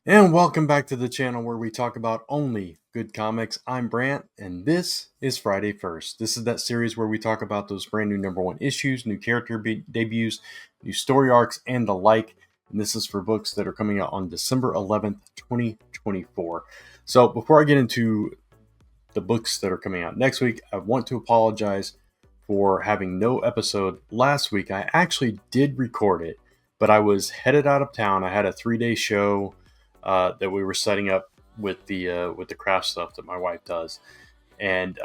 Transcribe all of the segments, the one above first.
And welcome back to the channel where we talk about only good comics. I'm Brant, and this is Friday First. This is that series where we talk about those brand new number one issues, new character debuts, new story arcs, and the like. And this is for books that are coming out on December 11th, 2024. So before I get into the books that are coming out next week, I want to apologize for having no episode last week. I actually did record it, but I was headed out of town. I had a 3-day show that we were setting up with the craft stuff that my wife does, and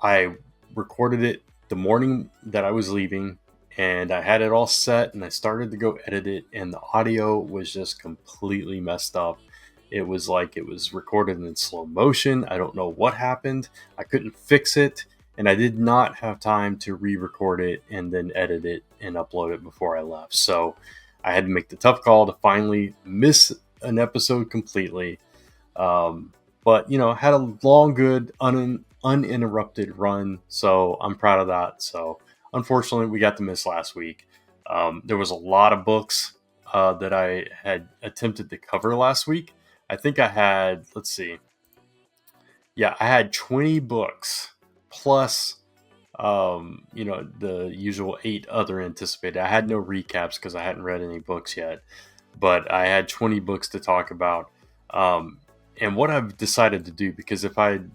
I recorded it the morning that I was leaving, and I had it all set, and I started to go edit it, and the audio was just completely messed up. It was like it was recorded in slow motion. I don't know what happened. I couldn't fix it, and I did not have time to re-record it and then edit it and upload it before I left. So I had to make the tough call to finally miss an episode completely. But had a long, good, uninterrupted run, so I'm proud of that. So unfortunately, we got to miss last week. There was a lot of books that I had attempted to cover last week. I think I had, let's see, I had 20 books plus the usual 8 other anticipated. I had no recaps because I hadn't read any books yet, but I had 20 books to talk about. And what I've decided to do, because if I'd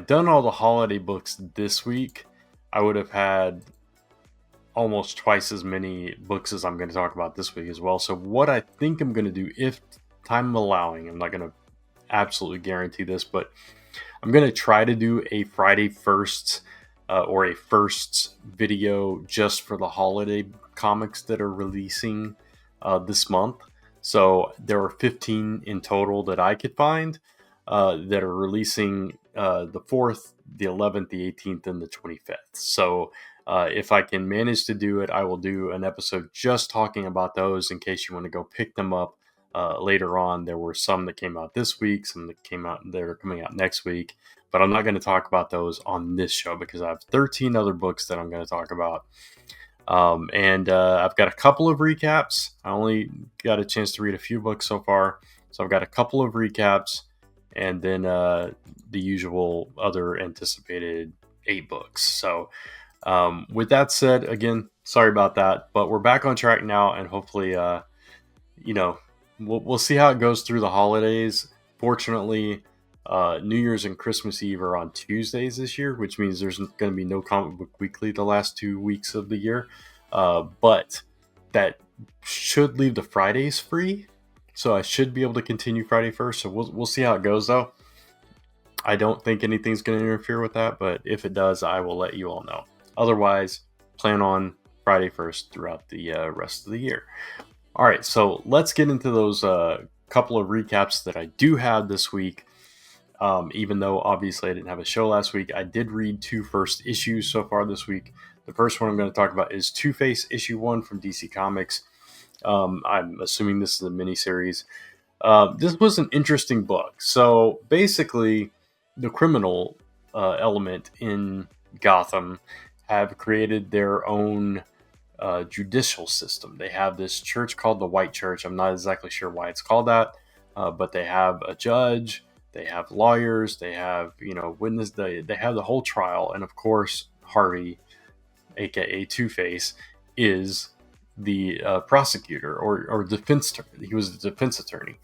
done all the holiday books this week, I would have had almost twice as many books as I'm going to talk about this week as well. So what I think I'm going to do, if time allowing, I'm not going to absolutely guarantee this, but I'm going to try to do a Friday first or a first video just for the holiday comics that are releasing this month. So there are 15 in total that I could find that are releasing the 4th, the 11th, the 18th, and the 25th. So if I can manage to do it, I will do an episode just talking about those in case you want to go pick them up later on. There were some that came out this week, some that came out that are coming out next week, but I'm not going to talk about those on this show because I have 13 other books that I'm going to talk about. And I've got a couple of recaps. I only got a chance to read a few books so far, so I've got a couple of recaps, and then the usual other anticipated 8 books. So with that said, again, sorry about that, but we're back on track now, and hopefully we'll see how it goes through the holidays. Fortunately, New Year's and Christmas Eve are on Tuesdays this year, which means there's going to be no Comic Book Weekly the last 2 weeks of the year. But that should leave the Fridays free, so I should be able to continue Friday first. So we'll see how it goes, though. I don't think anything's going to interfere with that, but if it does, I will let you all know. Otherwise, plan on Friday first throughout the rest of the year. All right, so let's get into those couple of recaps that I do have this week. Even though obviously I didn't have a show last week, I did read 2 first issues so far this week. The first one I'm going to talk about is Two-Face issue 1 from DC Comics. I'm assuming this is a miniseries. This was an interesting book. So basically, the criminal element in Gotham have created their own judicial system. They have this church called the White Church. I'm not exactly sure why it's called that, but they have a judge, they have lawyers, they have witness, they have the whole trial, and of course Harvey, aka Two-Face, is the prosecutor or defense. He was the defense attorney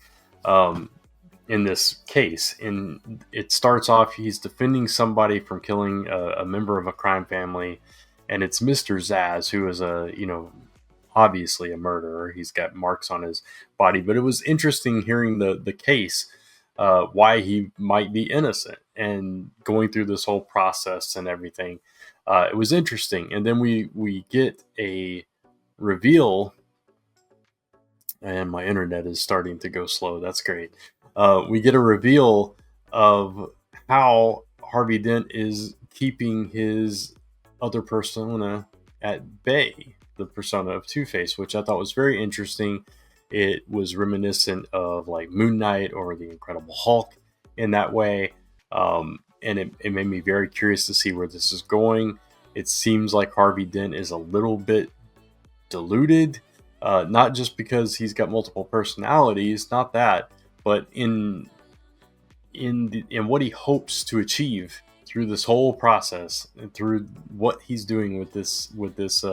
in this case. And it starts off, he's defending somebody from killing a member of a crime family, and it's Mr. Zaz, who is obviously a murderer. He's got marks on his body, but it was interesting hearing the case, why he might be innocent, and going through this whole process and everything. It was interesting. And then we get a reveal, and my internet is starting to go slow. That's great. We get a reveal of how Harvey Dent is keeping his other persona at bay, the persona of Two-Face, which I thought was very interesting. It was reminiscent of like Moon Knight or the Incredible Hulk in that way. And it made me very curious to see where this is going. It seems like Harvey Dent is a little bit diluted not just because he's got multiple personalities, not that, but in what he hopes to achieve through this whole process and through what he's doing with this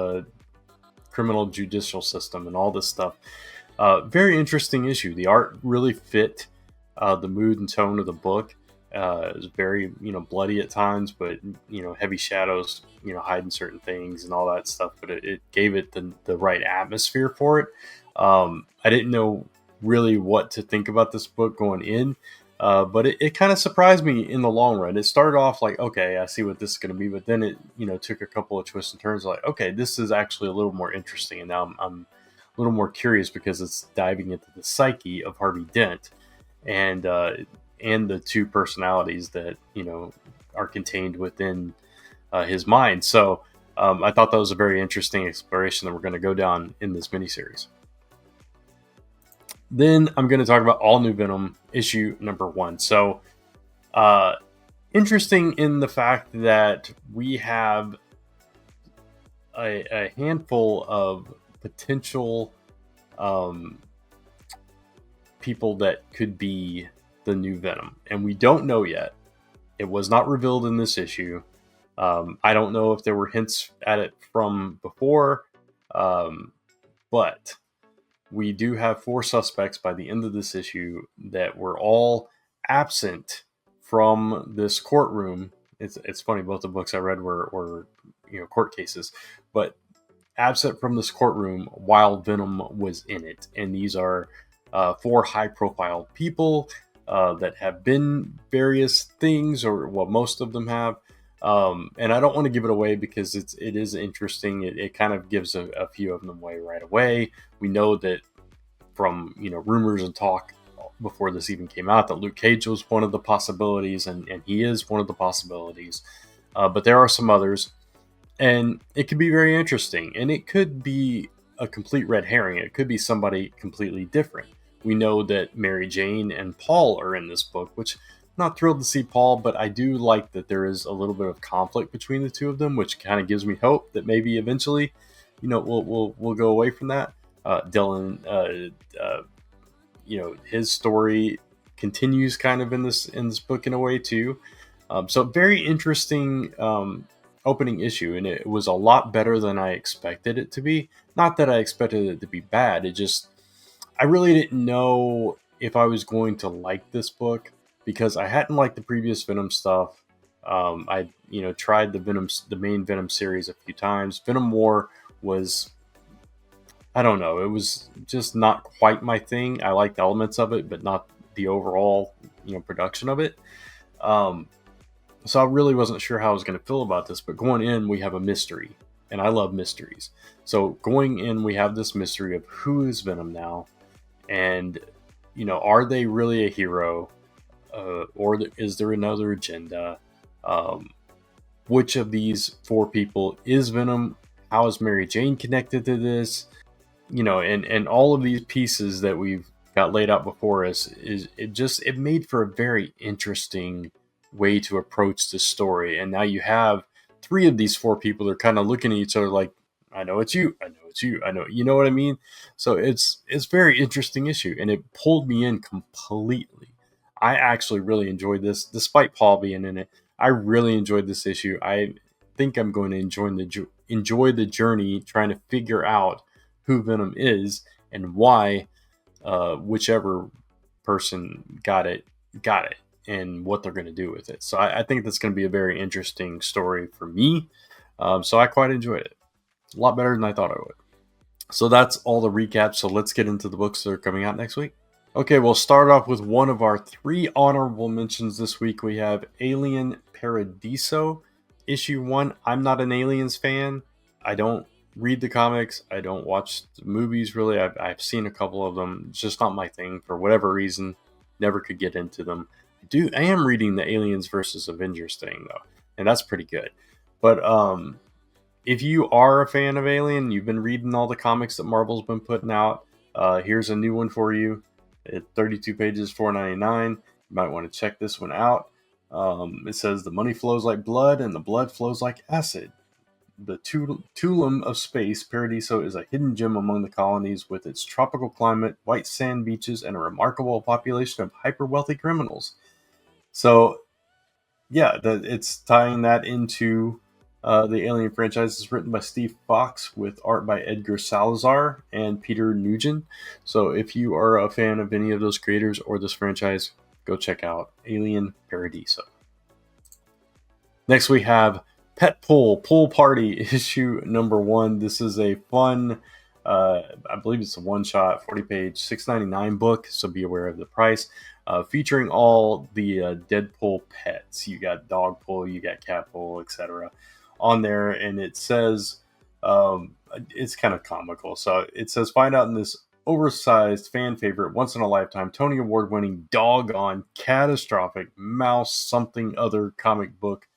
criminal judicial system and all this stuff. Very interesting issue. The art really fit the mood and tone of the book. It was very, bloody at times, but heavy shadows, hiding certain things and all that stuff. But it gave it the right atmosphere for it. I didn't know really what to think about this book going in, but it kind of surprised me in the long run. It started off like, okay, I see what this is going to be, but then it, took a couple of twists and turns. Like, okay, this is actually a little more interesting, and now I'm a little more curious because it's diving into the psyche of Harvey Dent and the two personalities that are contained within his mind. So I thought that was a very interesting exploration that we're going to go down in this miniseries. Then I'm going to talk about All New Venom issue number 1. So interesting in the fact that we have a handful of potential people that could be the new Venom, and we don't know yet. It was not revealed in this issue. I don't know if there were hints at it from before, but we do have 4 suspects by the end of this issue that were all absent from this courtroom. It's funny, both the books I read were court cases, but absent from this courtroom while Venom was in it. And these are 4 high-profile people that have been various things, or well, most of them have. And I don't want to give it away because it is interesting. It kind of gives a few of them away right away. We know that from rumors and talk before this even came out that Luke Cage was one of the possibilities, and he is one of the possibilities. But there are some others, and it could be very interesting. And it could be a complete red herring. It could be somebody completely different. We know that Mary Jane and Paul are in this book, which I'm not thrilled to see Paul, but I do like that there is a little bit of conflict between the two of them, which kind of gives me hope that maybe eventually, we'll go away from that. Dylan, his story continues kind of in this book in a way too. So very interesting opening issue, and it was a lot better than I expected it to be. Not that I expected it to be bad. I really didn't know if I was going to like this book because I hadn't liked the previous Venom stuff. I tried the main Venom series a few times. Venom War was, I don't know, it was just not quite my thing. I liked elements of it, but not the overall production of it. So I really wasn't sure how I was going to feel about this. But going in, we have a mystery, and I love mysteries. So going in, we have this mystery of who is Venom now. And, are they really a hero? Or is there another agenda? Which of these 4 people is Venom? How is Mary Jane connected to this? And all of these pieces that we've got laid out before us, it made for a very interesting way to approach this story. And now you have 3 of these 4 people that are kind of looking at each other like, I know it's you. I know it's you. I know, you know what I mean? So it's very interesting issue, and it pulled me in completely. I actually really enjoyed this, despite Paul being in it. I really enjoyed this issue. I think I'm going to enjoy the journey trying to figure out who Venom is and why whichever person got it, and what they're going to do with it. So I think that's going to be a very interesting story for me. So I quite enjoyed it. A lot better than I thought I would. So that's all the recaps. So let's get into the books that are coming out next week. Okay, we'll start off with one of our 3 honorable mentions this week. We have Alien Paradiso, issue 1. I'm not an Aliens fan. I don't read the comics. I don't watch the movies, really. I've seen a couple of them. It's just not my thing for whatever reason. Never could get into them. I am reading the Aliens versus Avengers thing, though, and that's pretty good. But if you are a fan of Alien, you've been reading all the comics that Marvel's been putting out, here's a new one for you. It's 32 pages, $4.99. You might want to check this one out. It says the money flows like blood and the blood flows like acid. the Tulum of space, Paradiso is a hidden gem among the colonies with its tropical climate, white sand beaches, and a remarkable population of hyper wealthy criminals. So, yeah, it's tying that into the Alien franchise. Is written by Steve Fox with art by Edgar Salazar and Peter Nugent. So, if you are a fan of any of those creators or this franchise, go check out Alien Paradiso. Next, we have Petpool Pool Party issue number 1. This is a fun, I believe it's a one-shot, 40-page, $6.99 book, so be aware of the price. Featuring all the Deadpool pets. You got Dogpool, you got Catpool, etc. on there, and it says, it's kind of comical. So it says, find out in this oversized fan favorite, once in a lifetime, Tony Award winning, doggone, catastrophic, mouse something other comic book,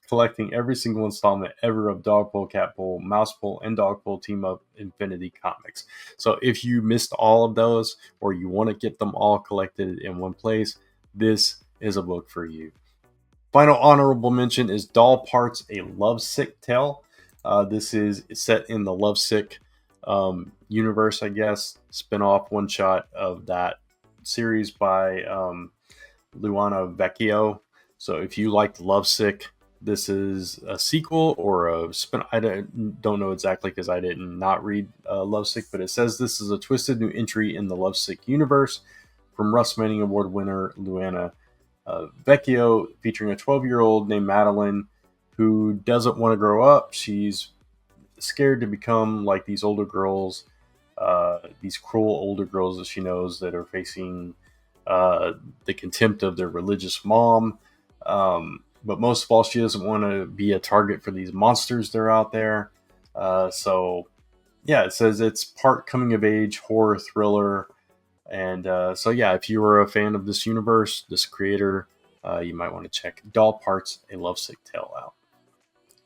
collecting every single installment ever of Dogpool, Catpool, Mousepool, and Dogpool Team Up Infinity Comics. So if you missed all of those, or you want to get them all collected in one place, this is a book for you. Final honorable mention is Doll Parts, A Lovesick Tale. This is set in the Lovesick universe, I guess. Spin-off one-shot of that series by Luana Vecchio. So if you liked Lovesick, this is a sequel or a spin. I don't know exactly because I did not read Lovesick, but it says this is a twisted new entry in the Lovesick universe from Russ Manning Award winner Luana Vecchio, featuring a 12-year-old named Madeline who doesn't want to grow up. She's scared to become like these older girls, these cruel older girls that she knows that are facing the contempt of their religious mom. But most of all, she doesn't want to be a target for these monsters that are out there. So, yeah, it says it's part coming of age, horror, thriller. And so, yeah, if you are a fan of this universe, this creator, you might want to check Doll Parts, A Lovesick Tale out.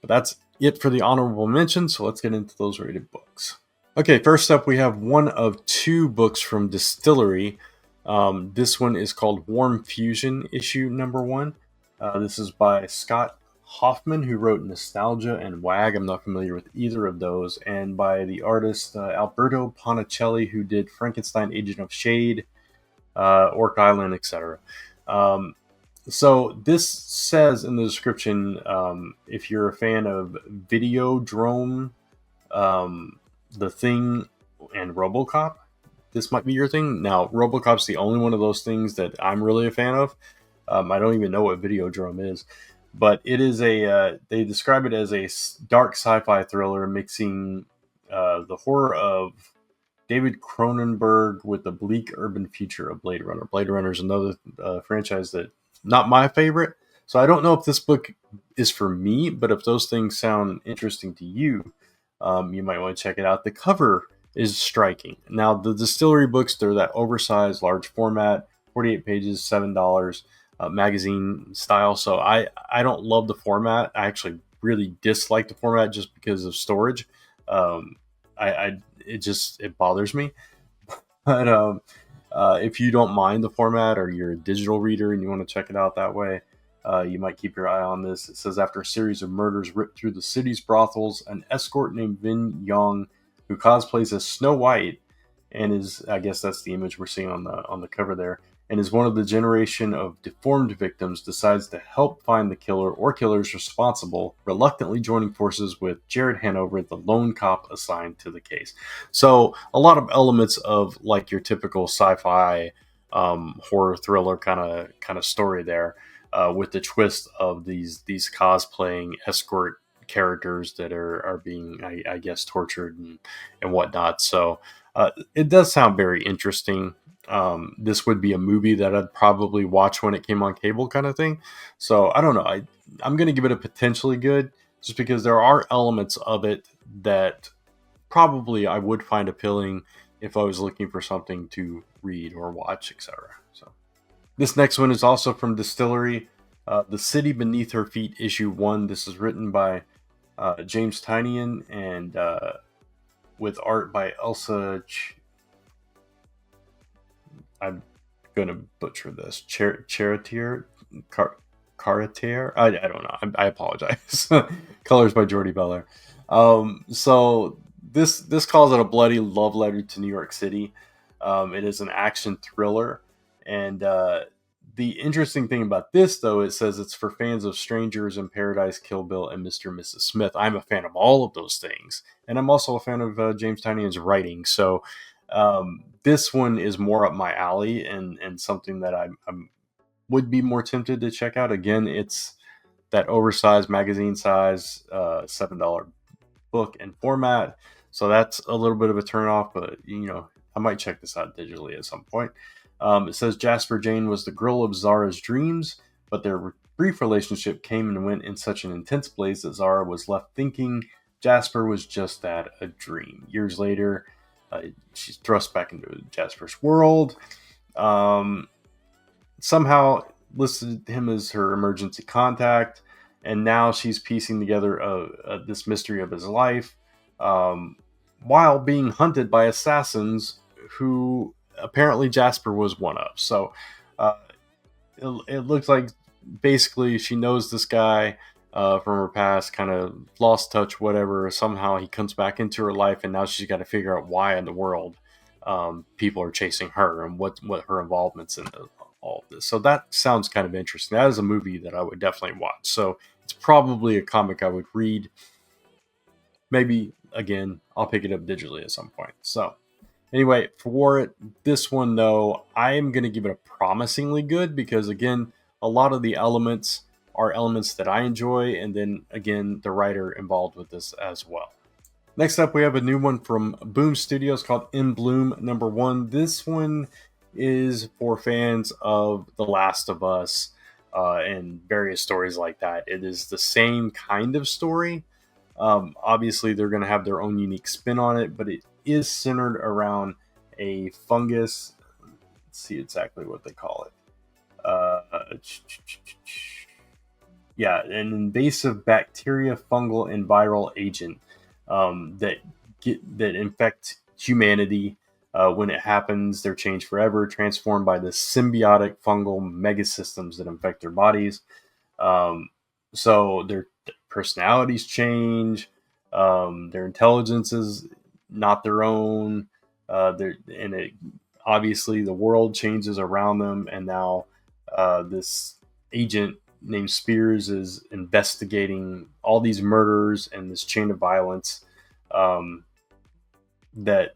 But that's it for the honorable mention. So let's get into those rated books. Okay, first up, we have one of 2 books from Distillery. This one is called Warm Fusion, issue number 1. This is by Scott Hoffman, who wrote Nostalgia and WAG. I'm not familiar with either of those. And by the artist Alberto Ponticelli, who did Frankenstein, Agent of Shade, Orc Island, etc. So this says in the description, if you're a fan of Videodrome, The Thing, and RoboCop, this might be your thing. Now, RoboCop's the only one of those things that I'm really a fan of. I don't even know what Videodrome is, but it is they describe it as a dark sci-fi thriller mixing the horror of David Cronenberg with the bleak urban future of Blade Runner. Blade Runner is another franchise that not my favorite, so I don't know if this book is for me, but if those things sound interesting to you, you might want to check it out. The cover is striking. Now, the Distillery books, they're that oversized, large format, 48 pages, $7. Magazine style. So I don't love the format. I actually really dislike the format just because of storage. It bothers me. But if you don't mind the format, or you're a digital reader and you want to check it out that way, you might keep your eye on this. It says, after a series of murders ripped through the city's brothels, an escort named Vin Young, who cosplays as Snow White, and is, I guess that's the image we're seeing on the cover there, and is one of the generation of deformed victims, decides to help find the killer or killers responsible, reluctantly joining forces with Jared Hanover, the lone cop assigned to the case. So a lot of elements of like your typical sci-fi horror thriller kind of story there, with the twist of these cosplaying escort characters that are being, I guess, tortured and whatnot. So it does sound very interesting. This would be a movie that I'd probably watch when it came on cable, kind of thing. So I don't know. I'm going to give it a potentially good, just because there are elements of it that probably I would find appealing if I was looking for something to read or watch, etc. So this next one is also from Distillery. The City Beneath Her Feet, issue 1. This is written by James Tynion and with art by Elsa. I'm going to butcher this. Chartier Cartier. I don't know. I apologize. Colors by Jordi Beller. So this calls it a bloody love letter to New York City. It is an action thriller, and the interesting thing about this, though, it says it's for fans of Strangers in Paradise, Kill Bill, and Mr. and Mrs. Smith. I'm a fan of all of those things, and I'm also a fan of James Tynion's writing. So this one is more up my alley, and something that I'm would be more tempted to check out. Again, it's that oversized magazine size, $7 book and format. So that's a little bit of a turnoff, but I might check this out digitally at some point. It says Jasper Jane was the girl of Zara's dreams, but their brief relationship came and went in such an intense blaze that Zara was left thinking Jasper was just that, a dream. Years later, she's thrust back into Jasper's world. Somehow listed him as her emergency contact, and now she's piecing together this mystery of his life, while being hunted by assassins who apparently Jasper was one of. So it looks like basically she knows this guy from her past, kind of lost touch, whatever. Somehow he comes back into her life, and now she's got to figure out why in the world people are chasing her and what her involvement's in all of this. So that sounds kind of interesting. That is a movie that I would definitely watch. So it's probably a comic I would read. Maybe, again, I'll pick it up digitally at some point. So anyway, for this one, though, I am going to give it a promisingly good, because, again, a lot of the elements are elements that I enjoy, and then, again, the writer involved with this as well. Next up, we have a new one from Boom Studios called In Bloom #1. This one is for fans of The Last of Us and various stories like that. It is the same kind of story. Obviously, they're going to have their own unique spin on it, but it is centered around a fungus. Let's see exactly what they call it. Yeah, an invasive bacteria, fungal, and viral agent that infect humanity. When it happens, they're changed forever, transformed by the symbiotic fungal megasystems that infect their bodies. So their personalities change, their intelligence is not their own, obviously the world changes around them, and now this agent named Spears is investigating all these murders and this chain of violence that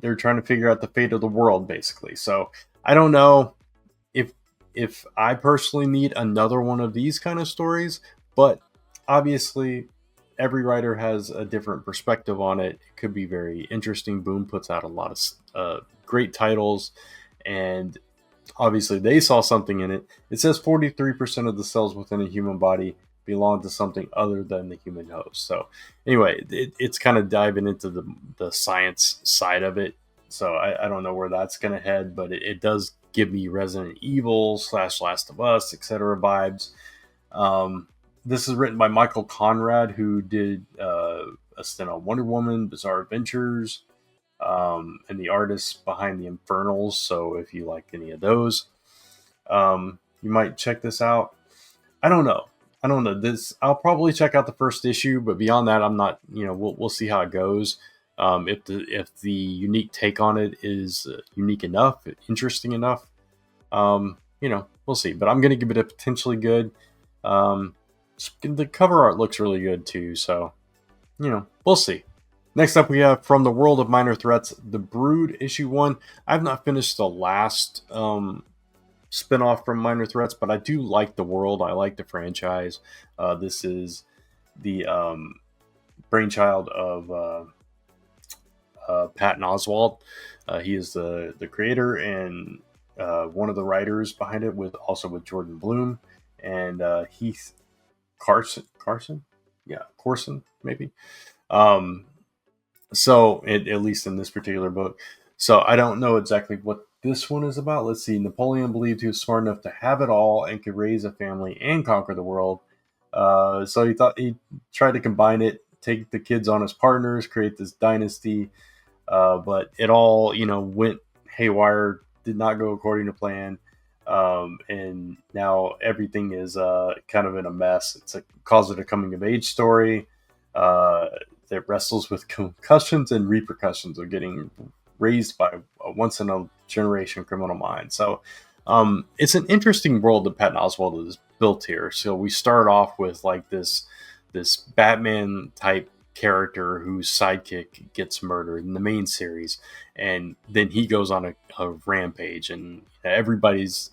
they're trying to figure out the fate of the world, basically. So I don't know if I personally need another one of these kind of stories, but obviously every writer has a different perspective on it. It could be very interesting. Boom puts out a lot of great titles, and obviously they saw something in it. It says 43% of the cells within a human body belong to something other than the human host. So anyway, it's kind of diving into the science side of it. So I don't know where that's going to head, but it does give me Resident Evil / Last of Us, etc. vibes. This is written by Michael Conrad, who did a stint on Wonder Woman, Bizarre Adventures, and the artist behind the Infernals. So if you like any of those, you might check this out. I don't know. This, I'll probably check out the first issue, but beyond that, I'm not. We'll see how it goes. If the unique take on it is unique enough, interesting enough, we'll see. But I'm gonna give it a potentially good. The cover art looks really good too, so we'll see. Next up, we have From the World of Minor Threats, The Brood #1. I've not finished the last spinoff from Minor Threats, but I do like the world. I like the franchise. This is the brainchild of Patton Oswalt. He is the creator and one of the writers behind it, with Jordan Bloom and Heath Carson, maybe. So at least in this particular book. So I don't know exactly what this one is about. Let's see. Napoleon believed he was smart enough to have it all and could raise a family and conquer the world. So he tried to combine it, take the kids on as partners, create this dynasty. But it all, went haywire, did not go according to plan. and now everything is kind of in a mess. It's calls it a coming of age story uh, that wrestles with concussions and repercussions of getting raised by a once in a generation criminal mind. So it's an interesting world that Patton Oswalt has built here. So we start off with like this Batman type character whose sidekick gets murdered in the main series, and then he goes on a rampage, and everybody's,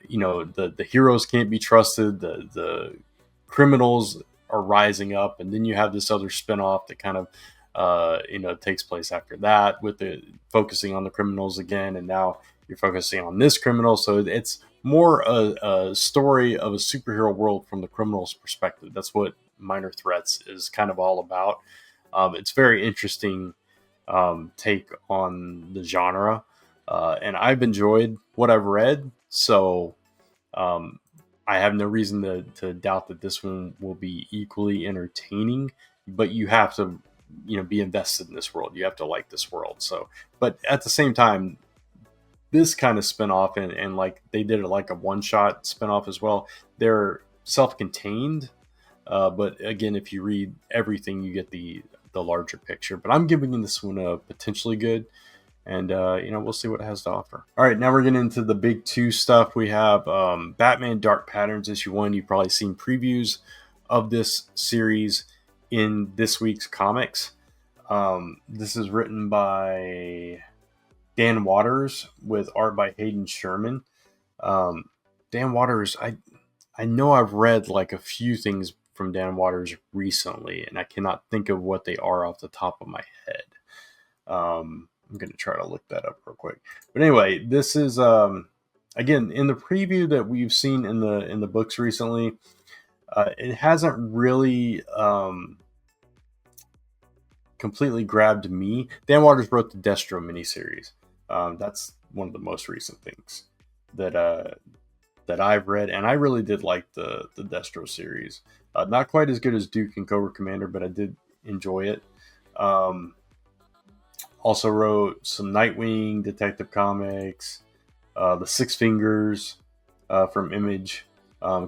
the heroes can't be trusted, the criminals are rising up, and then you have this other spinoff that kind of takes place after that with the focusing on the criminals again, and now you're focusing on this criminal. So it's more a story of a superhero world from the criminal's perspective. That's what Minor Threats is kind of all about. It's very interesting take on the genre, and I've enjoyed what I've read. So um, I have no reason to doubt that this one will be equally entertaining. But you have to, be invested in this world. You have to like this world. So, but at the same time, this kind of spinoff and like they did it like a one shot spinoff as well. They're self contained, but again, if you read everything, you get the larger picture. But I'm giving this one a potentially good, and we'll see what it has to offer. All right, now we're getting into the big two stuff. We have Batman Dark Patterns issue 1. You've probably seen previews of this series in this week's comics. This is written by Dan Watters with art by Hayden Sherman. Dan Watters, I know I've read like a few things from Dan Watters recently, and I cannot think of what they are off the top of my head. I'm going to try to look that up real quick. But anyway, this is again in the preview that we've seen in the books recently. It hasn't really completely grabbed me. Dan Watters wrote the Destro miniseries. That's one of the most recent things that I've read, and I really did like the Destro series. Not quite as good as Duke and Cobra Commander, but I did enjoy it. Also wrote some Nightwing, Detective Comics, the Six Fingers from Image,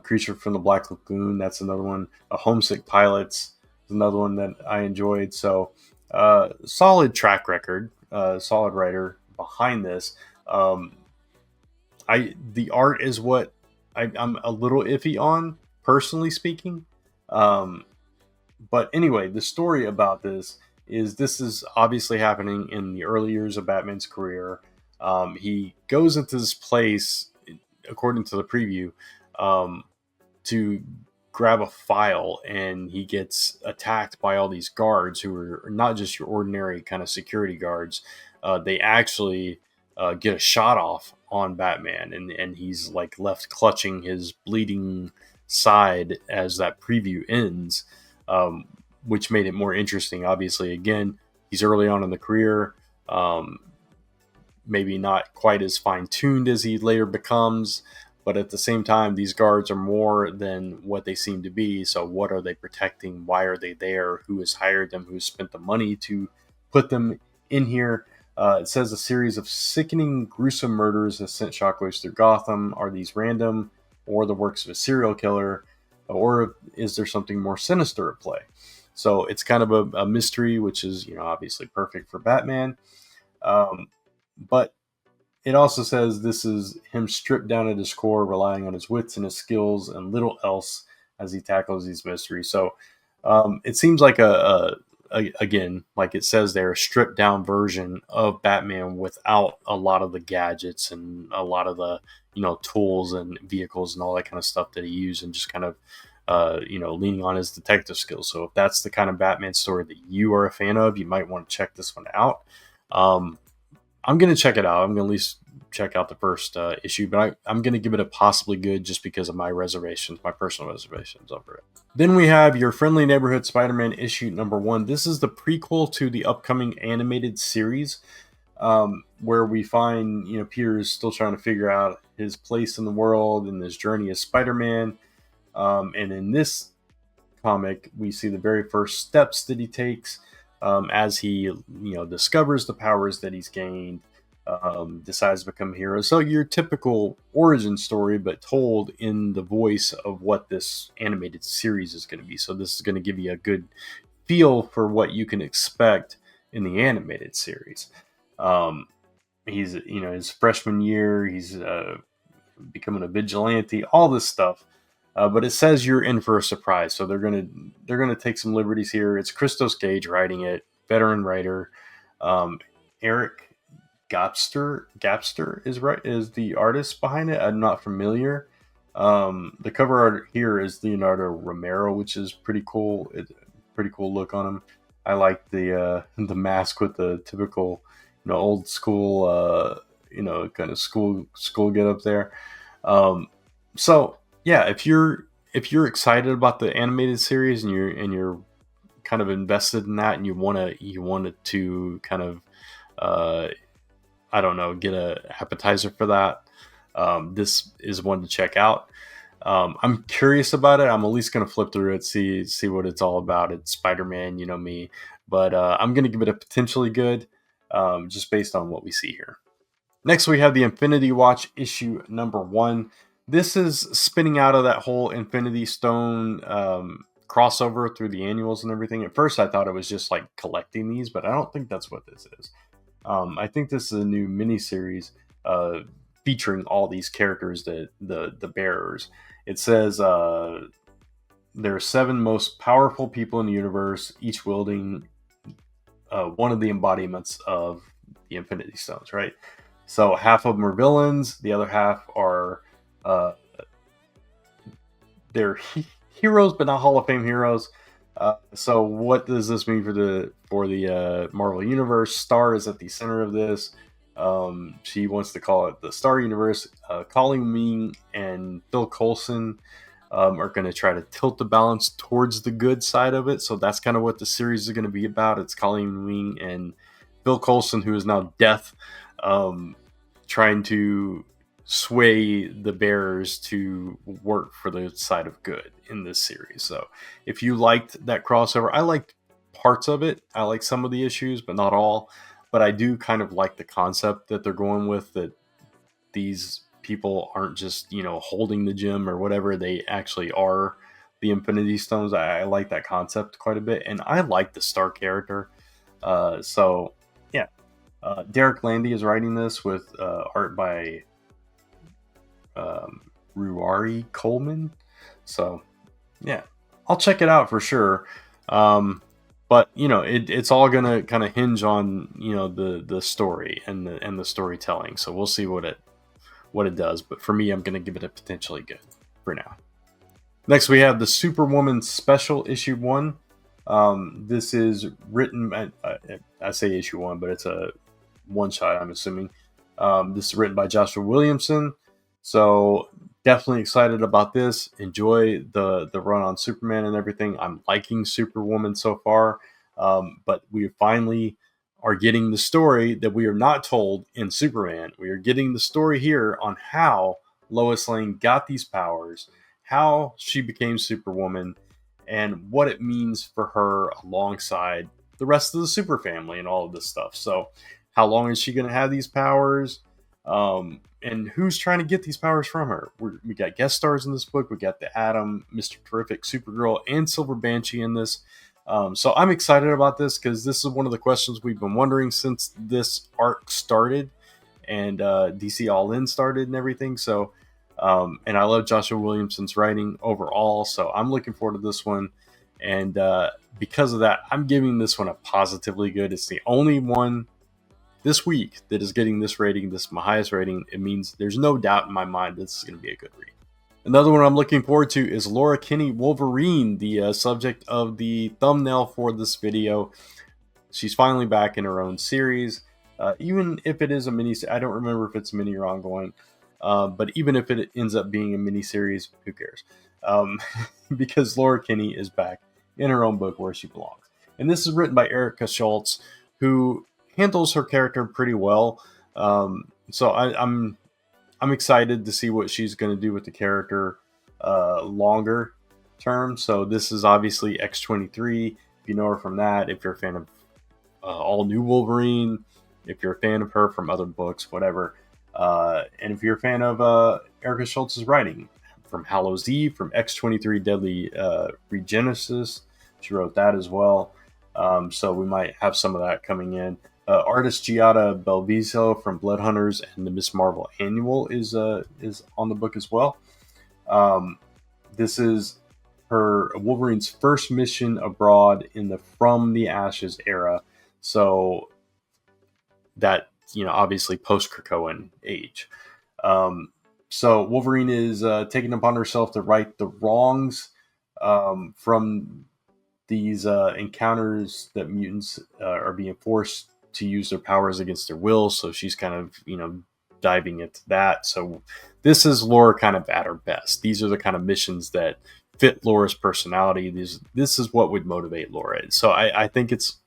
Creature from the Black Lagoon. That's another one. Homesick Pilots is another one that I enjoyed. So solid track record, solid writer behind this. The art is what I'm a little iffy on, personally speaking. But anyway, the story about this is obviously happening in the early years of Batman's career. He goes into this place, according to the preview, to grab a file, and he gets attacked by all these guards who are not just your ordinary kind of security guards. They actually get a shot off on Batman, and he's like left clutching his bleeding side as that preview ends, which made it more interesting. Obviously, again, he's early on in the career, maybe not quite as fine-tuned as he later becomes, but at the same time, these guards are more than what they seem to be. So what are they protecting? Why are they there? Who has hired them? Who's spent the money to put them in here? It says a series of sickening, gruesome murders has sent shockwaves through Gotham. Are these random or the works of a serial killer? Or is there something more sinister at play? So it's kind of a mystery, which is, obviously perfect for Batman. But it also says this is him stripped down at his core, relying on his wits and his skills and little else as he tackles these mysteries. So it seems like again, like it says there, a stripped down version of Batman without a lot of the gadgets and a lot of the, tools and vehicles and all that kind of stuff that he used, and just kind of, leaning on his detective skills. So if that's the kind of Batman story that you are a fan of, you might want to check this one out. I'm going to check it out. I'm going to at least check out the first issue, but I'm going to give it a possibly good just because of my reservations, my personal reservations over it. Then we have Your Friendly Neighborhood Spider-Man issue number 1. This is the prequel to the upcoming animated series, where we find, Peter is still trying to figure out his place in the world and his journey as Spider-Man. And in this comic, we see the very first steps that he takes as he, discovers the powers that he's gained, decides to become a hero. So your typical origin story, but told in the voice of what this animated series is going to be. So this is going to give you a good feel for what you can expect in the animated series. Um, he's, his freshman year, he's becoming a vigilante, all this stuff. But it says you're in for a surprise, so they're gonna take some liberties here. It's Christos Gage writing it, veteran writer. Eric Gapster is the artist behind it. I'm not familiar. The cover art here is Leonardo Romero, which is pretty cool. It's a pretty cool look on him. I like the mask with the typical, old school, kind of school get up there. So yeah, if you're excited about the animated series and you're kind of invested in that and you wanted to kind of uh, I don't know, get a appetizer for that. This is one to check out. I'm curious about it. I'm at least gonna flip through it, see what it's all about. It's Spider-Man, you know me, but I'm gonna give it a potentially good, just based on what we see here. Next, we have the Infinity Watch issue number 1. This is spinning out of that whole Infinity Stone crossover through the annuals and everything. At first, I thought it was just like collecting these, but I don't think that's what this is. I think this is a new miniseries featuring all these characters, that the bearers. It says there are 7 most powerful people in the universe, each wielding one of the embodiments of the Infinity Stones, right? So half of them are villains, the other half are they're heroes, but not Hall of Fame heroes. So what does this mean for the Marvel Universe? Star is at the center of this. She wants to call it the Star Universe. Colleen Wing and Phil Coulson are going to try to tilt the balance towards the good side of it. So that's kind of what the series is going to be about. It's Colleen Wing and Phil Coulson, who is now Death, trying to sway the bearers to work for the side of good in this series. So if you liked that crossover, I liked parts of it. I like some of the issues, but not all. But I do kind of like the concept that they're going with, that these people aren't just, holding the gem or whatever. They actually are the Infinity Stones. I like that concept quite a bit. And I like the Star character. So yeah, Derek Landy is writing this with art by Ruari Coleman. So yeah, I'll check it out for sure. But it's all gonna kind of hinge on the story and the storytelling. So we'll see what it does. But for me, I'm gonna give it a potentially good for now. Next, we have the Superwoman Special issue 1. This is written. I say issue 1, but it's a one shot, I'm assuming. This is written by Joshua Williamson. So definitely excited about this. Enjoy the run on Superman and everything. I'm liking Superwoman so far. But we finally are getting the story that we are not told in Superman. We are getting the story here on how Lois Lane got these powers, how she became Superwoman, and what it means for her alongside the rest of the Super family and all of this stuff. So how long is she going to have these powers? And who's trying to get these powers from her? We got guest stars in this book. We got the Atom, Mr. Terrific, Supergirl, and Silver Banshee in this. So I'm excited about this because this is one of the questions we've been wondering since this arc started and DC All In started and everything. So, and I love Joshua Williamson's writing overall. So I'm looking forward to this one. And because of that, I'm giving this one a positively good. It's the only one this week that is getting this rating. This is my highest rating. It means there's no doubt in my mind this is going to be a good read. Another one I'm looking forward to is Laura Kinney Wolverine, the subject of the thumbnail for this video. She's finally back in her own series. Even if it is a mini, I don't remember if it's mini or ongoing, but even if it ends up being a mini series, who cares? Because Laura Kinney is back in her own book where she belongs. And this is written by Erica Schultz, who handles her character pretty well. So I'm excited to see what she's going to do with the character longer term. So this is obviously X23. If you know her from that, if you're a fan of All New Wolverine, if you're a fan of her from other books, whatever. And if you're a fan of Erica Schultz's writing from Hallows Eve, from X-23 Deadly Regenesis, she wrote that as well. So we might have some of that coming in. Artist Giada Belviso from Blood Hunters and the Miss Marvel Annual is on the book as well. This is her Wolverine's first mission abroad in the From the Ashes era. So that, obviously post-Krakoan age. So Wolverine is taking upon herself to right the wrongs from these encounters that mutants are being forced to use their powers against their will. So she's kind of, diving into that. So this is Laura kind of at her best. These are the kind of missions that fit Laura's personality. This is what would motivate Laura. So I think it's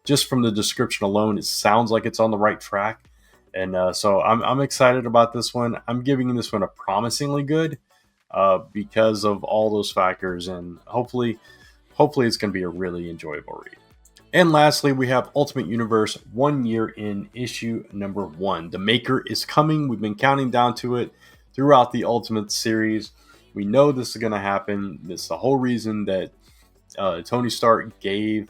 just from the description alone, it sounds like it's on the right track. And so I'm excited about this one. I'm giving this one a promisingly good because of all those factors. And hopefully it's going to be a really enjoyable read. And lastly, we have Ultimate Universe 1 year in issue number 1. The Maker is coming. We've been counting down to it throughout the Ultimate series. We know this is going to happen. It's the whole reason that Tony Stark gave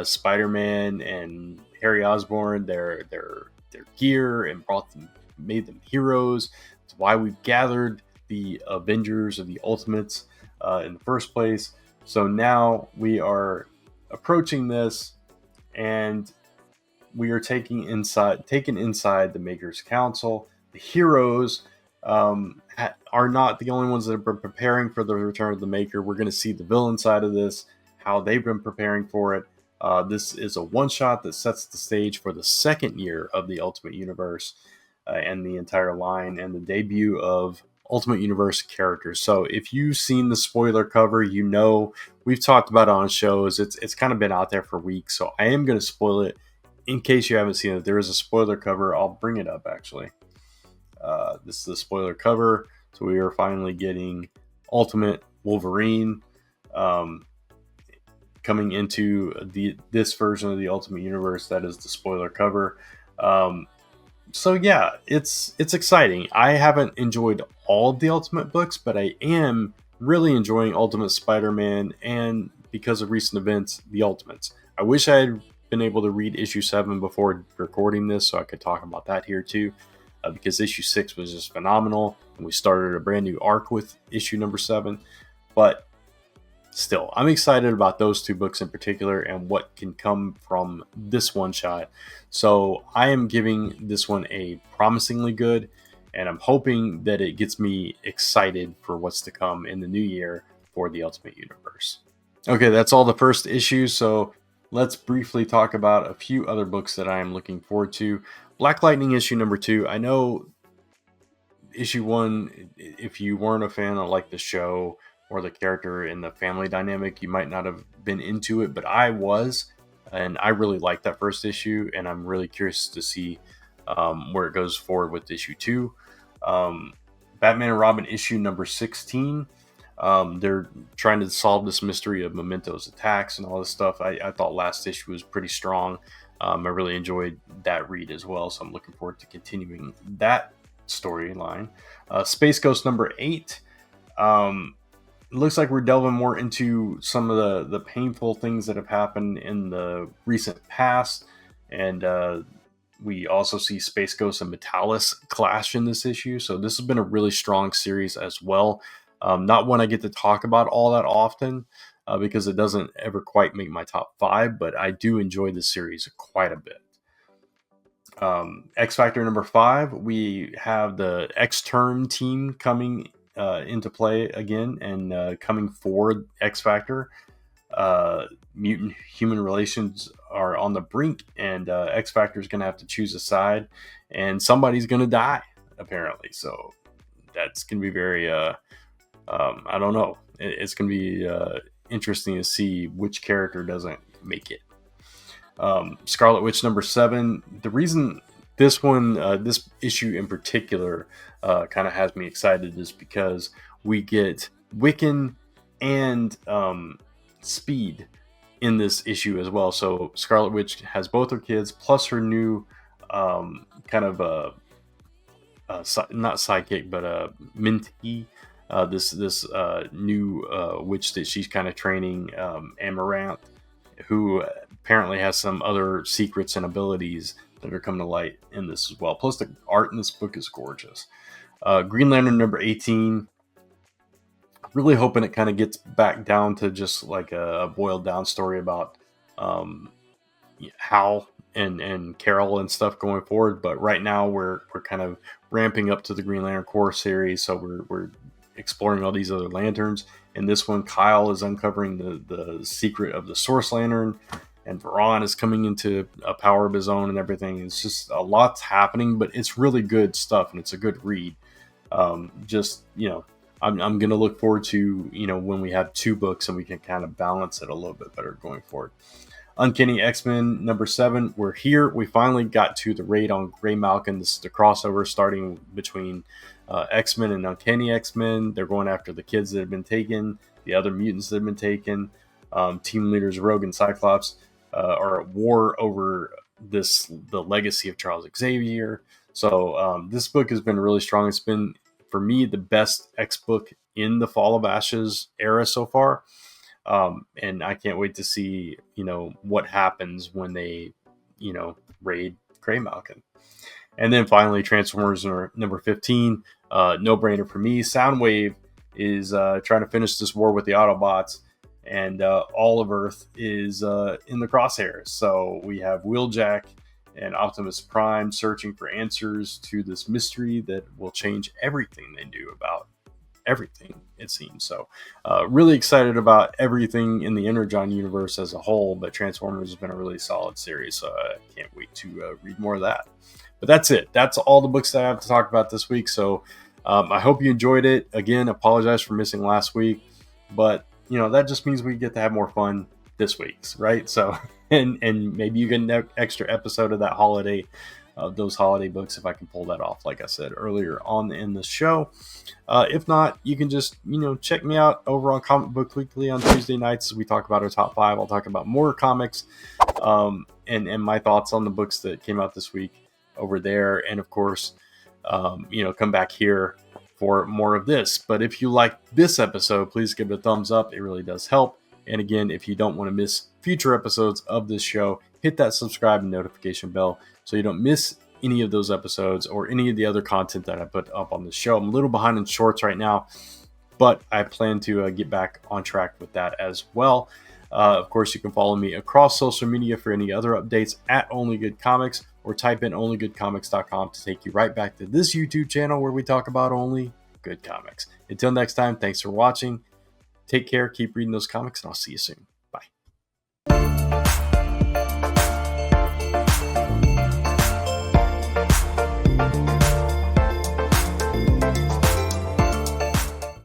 Spider-Man and Harry Osborn their gear and made them heroes. It's why we've gathered the Avengers or the Ultimates in the first place. So now we are approaching this, and we are taken inside the Maker's Council. The heroes are not the only ones that have been preparing for the return of the Maker. We're going to see the villain side of this, how they've been preparing for it. This is a one-shot that sets the stage for the second year of the Ultimate Universe and the entire line, and the debut of Ultimate Universe characters. So if you've seen the spoiler cover, we've talked about it on shows. It's kind of been out there for weeks, so I am going to spoil it in case you haven't seen it. There is a spoiler cover. I'll bring it up, actually. This is the spoiler cover. So we are finally getting Ultimate Wolverine coming into this version of the Ultimate Universe. That is the spoiler cover. So yeah, it's exciting. I haven't enjoyed all of the Ultimate books, but I am really enjoying Ultimate Spider-Man, and because of recent events, the Ultimates. I wish I had been able to read issue 7 before recording this, so I could talk about that here too, because issue 6 was just phenomenal, and we started a brand new arc with issue number 7. But still, I'm excited about those 2 books in particular and what can come from this one shot. So I am giving this one a promisingly good, and I'm hoping that it gets me excited for what's to come in the new year for the Ultimate Universe. Okay, that's all the first issue, so let's briefly talk about a few other books that I am looking forward to. Black Lightning issue number 2. I know issue 1, if you weren't a fan of like the show or the character in the family dynamic, you might not have been into it, but I was, and I really liked that first issue, and I'm really curious to see where it goes forward with issue 2. Batman and Robin issue number 16. They're trying to solve this mystery of Memento's attacks and all this stuff. I thought last issue was pretty strong. I really enjoyed that read as well, so I'm looking forward to continuing that storyline. Space Ghost number 8. It looks like we're delving more into some of the painful things that have happened in the recent past, and we also see Space Ghost and Metalis clash in this issue. So this has been a really strong series as well. Not one I get to talk about all that often because it doesn't ever quite make my top 5, but I do enjoy this series quite a bit. X Factor number 5, we have the X-Term team coming into play again and coming forward. X Factor. Mutant human relations are on the brink, and X Factor is going to have to choose a side, and somebody's going to die apparently. So that's going to be very I don't know, it's going to be interesting to see which character doesn't make it. Scarlet Witch number 7. The reason this one, this issue in particular, kind of has me excited is because we get Wiccan and Speed in this issue as well. So Scarlet Witch has both her kids plus her new kind of not sidekick, but a mentee. This new witch that she's kind of training, Amaranth, who apparently has some other secrets and abilities that are coming to light in this as well. Plus, the art in this book is gorgeous. Green Lantern number 18. Really hoping it kind of gets back down to just like a boiled down story about Hal and Carol and stuff going forward. But right now we're kind of ramping up to the Green Lantern Corps series, so we're exploring all these other lanterns. In this one, Kyle is uncovering the secret of the Source Lantern, and Veron is coming into a power of his own and everything. It's just a lot's happening, but it's really good stuff and it's a good read. I'm going to look forward to, when we have 2 books and we can kind of balance it a little bit better going forward. Uncanny X-Men number 7. We're here. We finally got to the raid on Grey Malkin. This is the crossover starting between X-Men and Uncanny X-Men. They're going after the kids that have been taken, the other mutants that have been taken. Team leaders Rogue and Cyclops are at war over the legacy of Charles Xavier. So this book has been really strong. It's been, for me, the best X book in the Fall of Ashes era so far. And I can't wait to see, what happens when they, raid Grey Malkin. And then finally, Transformers number 15, no brainer for me. Soundwave is trying to finish this war with the Autobots, and all of Earth is in the crosshairs. So we have Wheeljack and Optimus Prime searching for answers to this mystery that will change everything they do about everything, it seems. So really excited about everything in the Energon universe as a whole, but Transformers has been a really solid series, so I can't wait to read more of that. But that's it. That's all the books that I have to talk about this week. So I hope you enjoyed it. Again, apologize for missing last week, but that just means we get to have more fun this week's, right? So and maybe you get an extra episode of that holiday, those holiday books, if I can pull that off, like I said earlier on in the show. If not, you can just check me out over on Comic Book Weekly on Tuesday nights as we talk about our top 5. I'll talk about more comics and my thoughts on the books that came out this week over there, and of course come back here for more of this. But if you like this episode, please give it a thumbs up. It really does help. And again, if you don't want to miss future episodes of this show, hit that subscribe and notification bell so you don't miss any of those episodes or any of the other content that I put up on the show. I'm a little behind in shorts right now, but I plan to get back on track with that as well. Of course, you can follow me across social media for any other updates at Only Good Comics, or type in onlygoodcomics.com to take you right back to this YouTube channel where we talk about only good comics. Until next time, thanks for watching. Take care, keep reading those comics, and I'll see you soon.